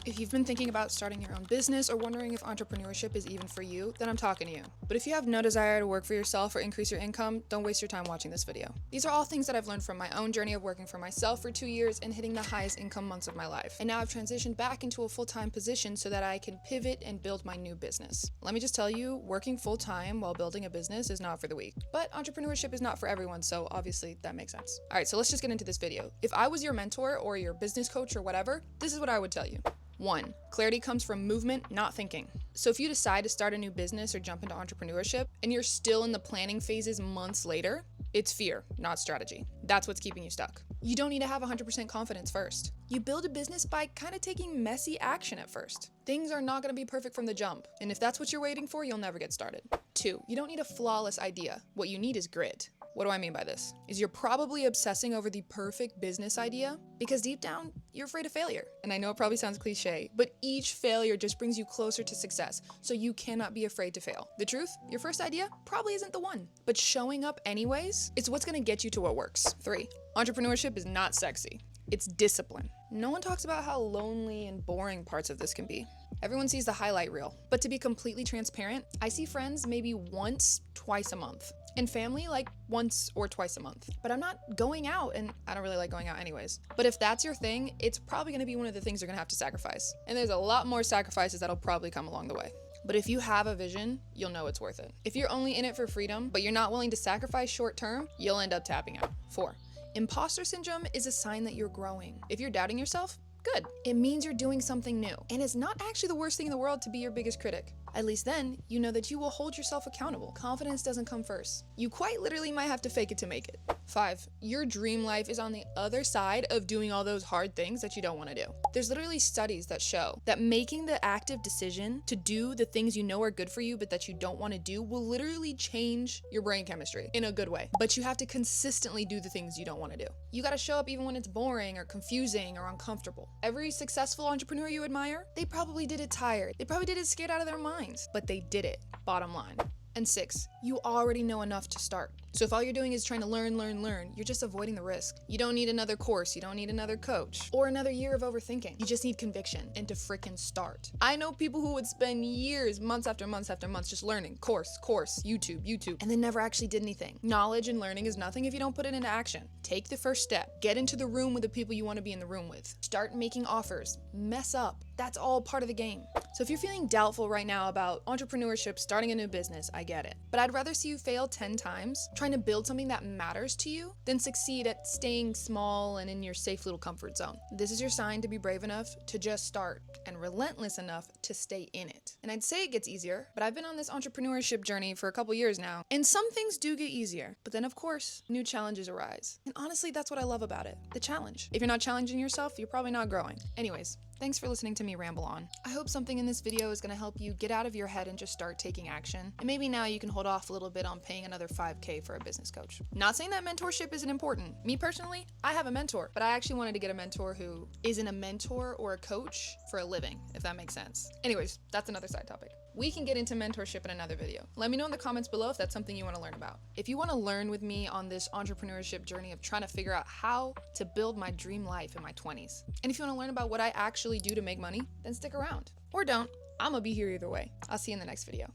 If you've been thinking about starting your own business or wondering if entrepreneurship is even for you, then I'm talking to you. But if you have no desire to work for yourself or increase your income, don't waste your time watching this video. These are all things that I've learned from my own journey of working for myself for 2 years and hitting the highest income months of my life. And now I've transitioned back into a full-time position so that I can pivot and build my new business. Let me just tell you, working full-time while building a business is not for the weak. But entrepreneurship is not for everyone, so obviously that makes sense. All right, so let's just get into this video. If I was your mentor or your business coach or whatever, this is what I would tell you. 1. Clarity comes from movement, not thinking. So if you decide to start a new business or jump into entrepreneurship and you're still in the planning phases months later, it's fear, not strategy. That's what's keeping you stuck. You don't need to have 100% confidence first. You build a business by kind of taking messy action at first. Things are not going to be perfect from the jump, and if that's what you're waiting for, you'll never get started. 2. You don't need a flawless idea. What you need is grit. What do I mean by this? Is you're probably obsessing over the perfect business idea because deep down, you're afraid of failure. And I know it probably sounds cliche, but each failure just brings you closer to success, so you cannot be afraid to fail. The truth, your first idea probably isn't the one, but showing up anyways, it's what's gonna get you to what works. 3. Entrepreneurship is not sexy. It's discipline. No one talks about how lonely and boring parts of this can be. Everyone sees the highlight reel, but to be completely transparent, I see friends maybe once, twice a month. And family like once or twice a month. But I'm not going out, and I don't really like going out anyways. But if that's your thing, it's probably gonna be one of the things you're gonna have to sacrifice. And there's a lot more sacrifices that'll probably come along the way. But if you have a vision, you'll know it's worth it. If you're only in it for freedom, but you're not willing to sacrifice short term, you'll end up tapping out. 4. Imposter syndrome is a sign that you're growing. If you're doubting yourself, good. It means you're doing something new. And it's not actually the worst thing in the world to be your biggest critic. At least then, you know that you will hold yourself accountable. Confidence doesn't come first. You quite literally might have to fake it to make it. 5. Your dream life is on the other side of doing all those hard things that you don't want to do. There's literally studies that show that making the active decision to do the things you know are good for you but that you don't want to do will literally change your brain chemistry in a good way. But you have to consistently do the things you don't want to do. You got to show up even when it's boring or confusing or uncomfortable. Every successful entrepreneur you admire, they probably did it tired. They probably did it scared out of their minds, but they did it, bottom line. And 6, you already know enough to start. So if all you're doing is trying to learn, you're just avoiding the risk. You don't need another course, you don't need another coach, or another year of overthinking. You just need conviction and to frickin' start. I know people who would spend years, months after months after months just learning, course, YouTube, and then never actually did anything. Knowledge and learning is nothing if you don't put it into action. Take the first step. Get into the room with the people you want to be in the room with. Start making offers. Mess up. That's all part of the game. So if you're feeling doubtful right now about entrepreneurship, starting a new business, I get it. But I'd rather see you fail 10 times trying to build something that matters to you than succeed at staying small and in your safe little comfort zone. This is your sign to be brave enough to just start and relentless enough to stay in it. And I'd say it gets easier, but I've been on this entrepreneurship journey for a couple years now, and some things do get easier. But then of course, new challenges arise. And honestly, that's what I love about it, the challenge. If you're not challenging yourself, you're probably not growing. Anyways, thanks for listening to me ramble on. I hope something in this video is going to help you get out of your head and just start taking action. And maybe now you can hold off a little bit on paying another $5K for a business coach. Not saying that mentorship isn't important. Me personally, I have a mentor, but I actually wanted to get a mentor who isn't a mentor or a coach for a living, if that makes sense. Anyways, that's another side topic. We can get into mentorship in another video. Let me know in the comments below if that's something you want to learn about. If you want to learn with me on this entrepreneurship journey of trying to figure out how to build my dream life in my 20s, and if you want to learn about what I actually do to make money, then stick around. Or don't. I'm gonna be here either way. I'll see you in the next video.